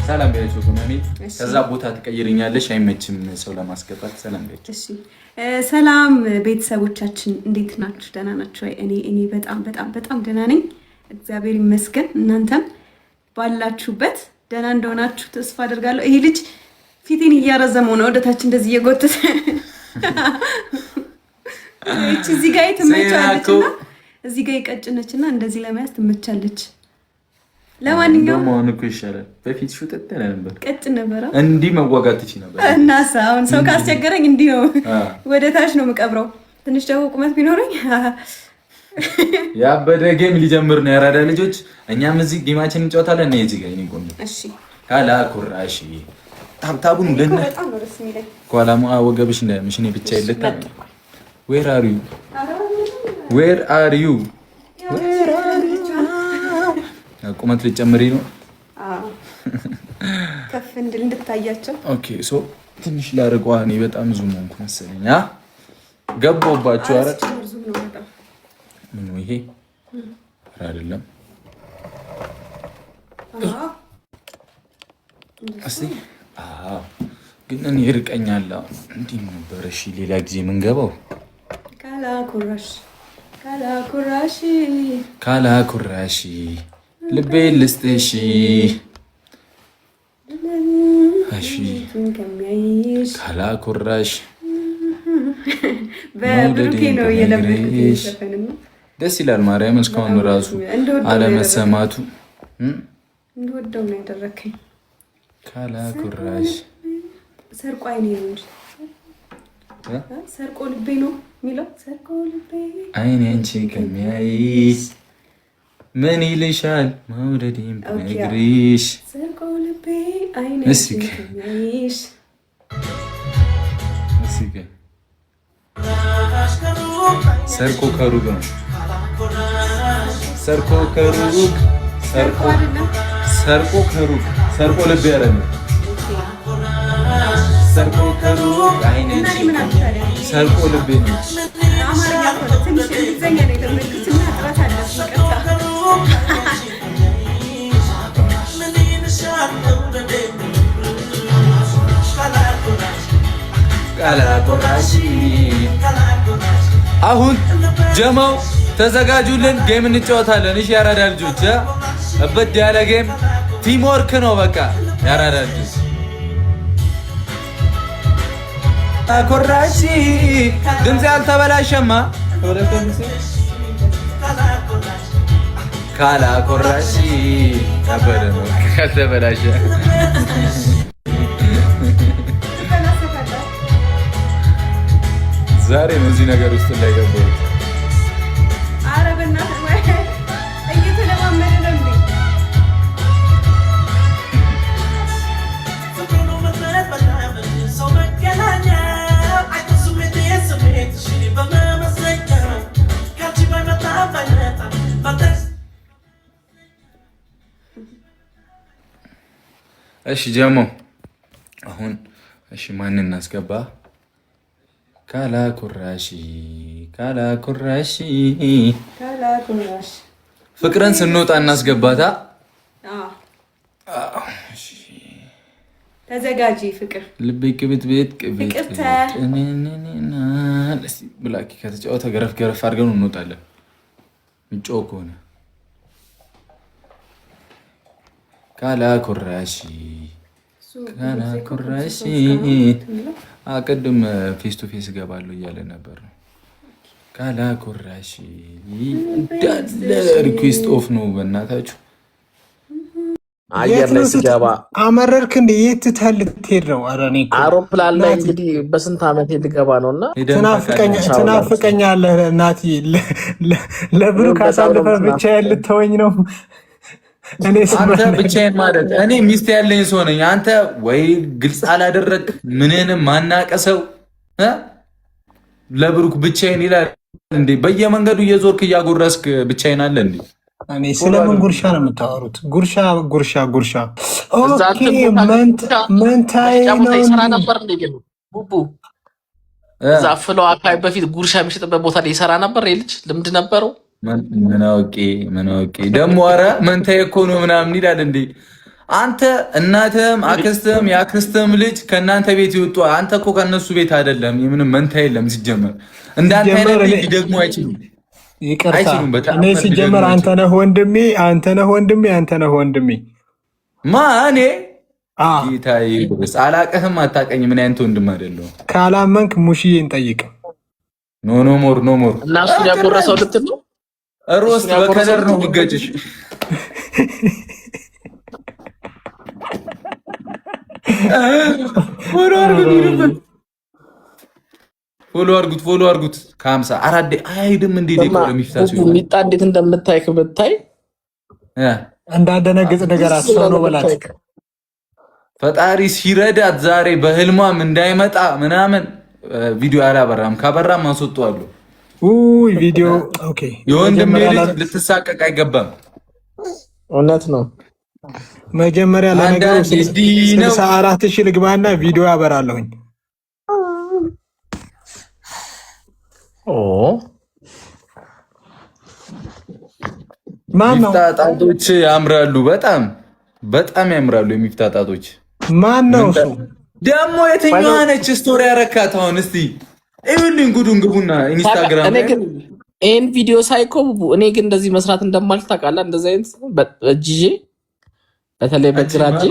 ሰላም በያችሁ ኮማሚ ከዛ ቦታ ትቀይርኛለሽ አይመችም ሰው ለማስገባት ሰላም በያችሁ እሺ ሰላም ቤተሰቦቻችን እንዴት ናችሁ ደህና ናችሁ እኔ በጣም ደህና ነኝ እግዚአብሔር ይመስገን እናንተም ባላችሁበት ደህና እንደሆናችሁ ተስፋ አደርጋለሁ ይሄ ልጅ ፊቴን እያረዘመው ነው ወደታች እንደዚህ እየጎተተ እዚህ ጋር ትመቻለችና እዚህ ጋር ይቀጭነችና እንደዚህ ለማያዝ ትመቻለች ለማንኛውም ማን እኮ ይሻላል በፊት ሹጥጥ ነበር ቀጭ ነበር እንዲ መዋጋት ትቺ ነበር እናሳ አሁን ሰው ካስቸገረኝ እንዲ ነው ወደታች ነው መቀብረው ትንሽ ደግሞ ቁመት ቢኖርኝ ያበደ ጌም ሊጀምር ነው ያራዳ ልጆች እኛም እዚህ ጌማችን እንጫወታለን ነው እዚህ ጋር እኔ ቆንጆ እሺ ካላ ኩራሺ ታብታቡን ለነ በጣም ነው ደስ የሚለኝ ኳላማ ወገብሽ እንደምሽ እኔ ብቻ ይለታ where are you where are you ቁመት ልጨምሪ ነው አዎ ከፍ እንድታያቸው ኦኬ ሶ ትንሽ ላርቀዋ እኔ በጣም ዙም ሆንኩ መሰለኝ ገባባችሁ አረ ምን ነው ይሄ አይደለም ግን እኔ ይርቀኛል እንዴ ነበር እሺ ሌላ ጊዜ ምን ገባው ካላ ኩራሺ ልቤ ልስጥሽ እሺ ካላ ኩራሽ በብሩኬ ነው የለበኩት ደስ ይላል ማርያም እስካሁን ራሱ አለመሰማቱ እንደወደው ነው ያደረከኝ ካላ ኩራሽ ሰርቆ አይኔ ነው እንጂ ሰርቆ ልቤ ነው ሚለው ሰርቆ ልቤ አይኔ አንቺ ከሚያይሽ ምን ይልሻል መውደዴም ነግሪሽ ሰርቆ ልቤ አይኔ አንቺ ከሚያይሽ እስኪ ሰርቆ ከሩቅ ነው ሰርቆ ከሩቅ ሰርቆ ልቤ ያረኝ ሰርቆ ከሩቅ አይኔ ሰርቆ ልቤ ነው አማርኛ እኮ ትንሽ እንግሊዘኛ ነው የተመለከትና ጥራት አለ ካላ ኩራሺ አሁን ጀማው ተዘጋጁልን ጌም እንጫወታለን እሺ ያራዳ ልጆች እበድ ያለ ጌም ቲም ወርክ ነው በቃ ያራዳ ልጆች ኩራሺ ድምጽ ያልተበላሸማ ካላ ኩራሺ ከበደ ነው ከተበላሸ ዛሬ ነው እዚህ ነገር ውስጥ እንዳይገባው አረብና ወይ እየተለማመደ ነው እንዴ እሺ ጀሞ አሁን እሺ ማን እናስገባ ካላ ኩራሺ ፍቅርን ስንወጣ እናስገባታ እሺ ተዘጋጂ ፍቅር ልቤ ቅብት ቤት እኔና ለሲ ብላኪ ከተጫወተ ገረፍ አድርገን እንወጣለን ምንጮ ከሆነ ካላ ኩራሺ አቀድም ፌስ ቱ ፌስ ገባለሁ እያለ ነበር ካላ ኩራሺ ዳለ ሪኩዌስት ኦፍ ነው በእናታችሁ አየር ላይ ሲገባ አመረርክ እንደ የት ልትሄድ ነው? ኧረ እኔ እኮ አውሮፕላን ላይ እንግዲህ በስንት ዓመት ልገባ ነውና ትናፍቀኛለህ ናቲ ለብሩክ አሳልፈህ ብቻዬን ልተወኝ ነው? አንተ ብቻዬን ማለት እኔ ሚስት ያለኝ ሰው ነኝ። አንተ ወይ ግልጽ አላደረግ ምንንም ማናቀሰው ለብሩክ ብቻዬን ይላል። እንዴ? በየመንገዱ እየዞርክ እያጎረስክ ብቻዬን አለ እንዴ? እኔ ስለምን ጉርሻ ነው የምታወሩት? ጉርሻ ጉርሻ ጉርሻ። ኦኬ መንታዬ ነው ይሰራ ነበር እንዴ? ግን ቡቡ እዛ ፍለው አካባቢ በፊት ጉርሻ የሚሸጥበት ቦታ ላይ ይሰራ ነበር። የልጅ ልምድ ነበረው። ምን አውቄ ደግሞ ኧረ መንታዬ እኮ ነው ምናምን ይላል እንዴ? አንተ እናትህም አክስትህም የአክስትህም ልጅ ከእናንተ ቤት ይወጡ። አንተ እኮ ከእነሱ ቤት አይደለም። ምንም መንታ የለም ሲጀመር። እንዳንተ አይነት ልጅ ደግሞ አይችሉም። ይቅርታ እኔ ሲጀመር አንተ ነህ ወንድሜ፣ አንተ ነህ ወንድሜ። እኔ ጌታዬ ድረስ አላቅህም፣ አታቀኝ። ምን አይነት ወንድም አይደለሁም። ካላመንክ ሙሽዬን ጠይቅ። ኖ ሞር እና እሱ ያጎረሰው ልትል ነው። ሮስት በከለር ነው የሚገጭሽ። ፎሎ አርጉት። ከ50 አራዴ አይሄድም እንዴ? ሚጣ እንዴት እንደምታይክ ብታይ እንዳደነግጥ ነገር አስፈው ነው በላት። ፈጣሪ ሲረዳት ዛሬ በህልሟም እንዳይመጣ ምናምን ቪዲዮ አላበራም። ካበራም አስወጣዋለሁ። ቪዲዮ ኦኬ። የወንድሜ ልጅ ልትሳቀቅ አይገባም። እውነት ነው። መጀመሪያ ለነገሩ 64,000 ልግባና ቪዲዮ ያበራለሁኝ። ሚፍታጣቶች ያምራሉ፣ በጣም ያምራሉ። የሚፍታጣቶች ማን ነው እሱ ደግሞ? የትኛዋ ነች ስቶሪ ያረካት? አሁን እስቲ ይኸውልኝ፣ ጉዱን ግቡና ኢንስታግራም ላይ ይሄን ቪዲዮ ሳይኮ እኔ ግን እንደዚህ መስራት እንደማልችል ታውቃለህ። እንደዚህ አይነት እጅዬ በተለይ በግራ እጄ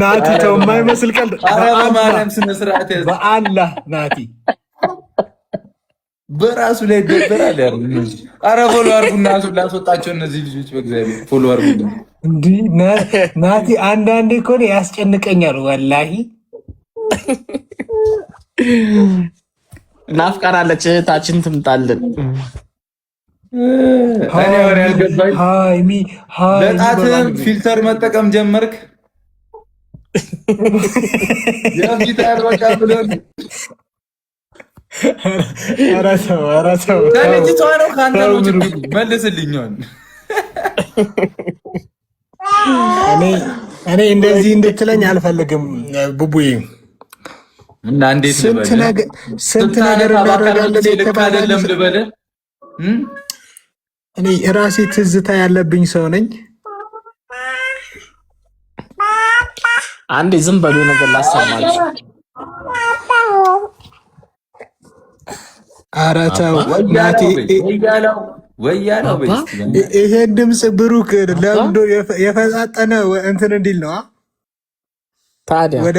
ናቲ ተው፣ የማይመስል ቀልድ በማርያም ስነ ስርዓት ያዝ። በአላህ ናቲ በራሱ ላይ ይደበራል። ኧረ ፎሎ አድርጉና ላስወጣቸው እነዚህ ልጆች በእግዚአብሔር ፎሎ አድርጉ። እንዲህ ናቲ አንዳንዴ እኮ ያስጨንቀኛል ወላሂ። ናፍቃናለች እህታችን ትምጣልን። እኔ ወሬ ያልገባኝ ለጣትህም ፊልተር መጠቀም ጀመርክ። የፊልተር በቃ ብለን ኧረ ተው ከልጅቷ ነው ከአንተ ነው ችግሩ። መልስልኛል። እኔ እንደዚህ እንድትለኝ አልፈልግም ቡቡዬ። እና እንዴት ስንት ነገር እናደርጋለን አይደለም ልበልህ። እኔ ራሴ ትዝታ ያለብኝ ሰው ነኝ። አንዴ ዝም በሉ ነገር ላሰማችሁ። ኧረ ተው ናቲ፣ ይሄን ድምፅ ብሩክ ለምዶ የፈጣጠነ እንትን እንዲል ነው። ታዲያ ወደ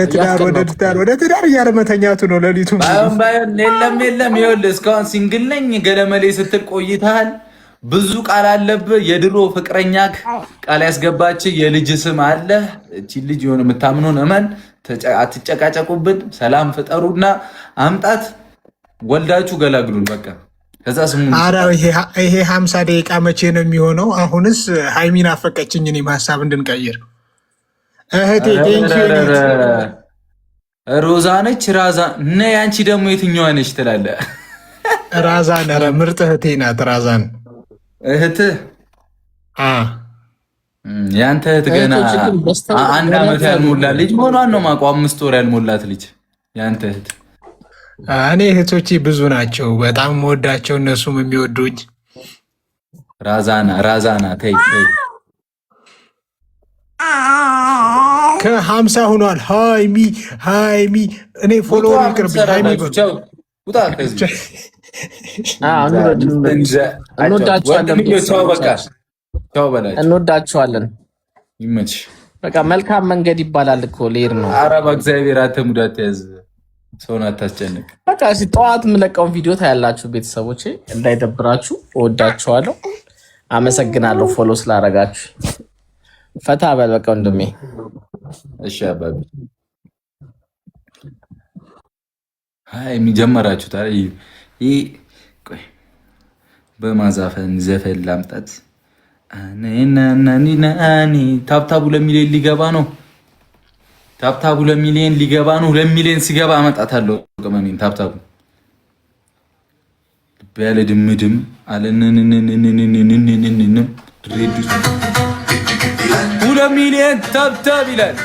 ትዳር እያለ መተኛቱ ነው ሌሊቱ። የለም ይኸውልህ፣ እስካሁን ሲንግል ነኝ ገለመሌ ስትል ቆይተሃል። ብዙ ቃል አለብህ። የድሮ ፍቅረኛ ቃል ያስገባች የልጅ ስም አለ። እቺ ልጅ የሆነ የምታምነውን እመን። አትጨቃጨቁብን፣ ሰላም ፍጠሩና አምጣት። ወልዳችሁ ገላግሉን በቃ። ከዛ ስሙ ይሄ 50 ደቂቃ መቼ ነው የሚሆነው? አሁንስ ሃይሚን አፈቀችኝ እኔም ሀሳብ እንድንቀይር። እህቴ ሮዛ ነች ራዛ ነ አንቺ ደግሞ የትኛዋ ነች ትላለህ? ራዛን ኧረ ምርጥ እህቴ ናት። ራዛን እህትህ ያንተ እህት ገና 1 ዓመት ያልሞላት ልጅ መሆኗን ነው የማውቀው። 5 ወር ያልሞላት ልጅ ያንተ እህት። እኔ እህቶቼ ብዙ ናቸው፣ በጣም የምወዳቸው እነሱም የሚወዱኝ። ራዛና ተይ ከ50 ሆኗል። ሃይሚ እኔ ፎሎ ይቅርብ። ሃይሚ እንወዳችኋለን። ይመችሽ። በቃ መልካም መንገድ ይባላል እኮ ልሄድ ነው። ኧረ በእግዚአብሔር አትሙዳት፣ ያዝ ሰውን አታስጨንቅ። በቃ ጠዋት የምለቀውን ቪዲዮ ታያላችሁ ቤተሰቦቼ፣ እንዳይደብራችሁ። እወዳችኋለሁ። አመሰግናለሁ ፎሎ ስላረጋችሁ። ፈታ በል በቃ ወንድሜ። እሺ አባቢ። የሚጀመራችሁ ታዲያ ቆይ በማዛፈን ዘፈን ላምጣት። ታብታቡ ለሚሊዮን ሊገባ ነው። ታብታቡ ለሚሊዮን ሊገባ ነው። 2 ሚሊዮን ሲገባ አመጣታለሁ። ቅመሜን ታብታቡ ያለ ድምድም አለንንንንንንንንንንም 2 ሚሊዮን ተብተብ ይላል።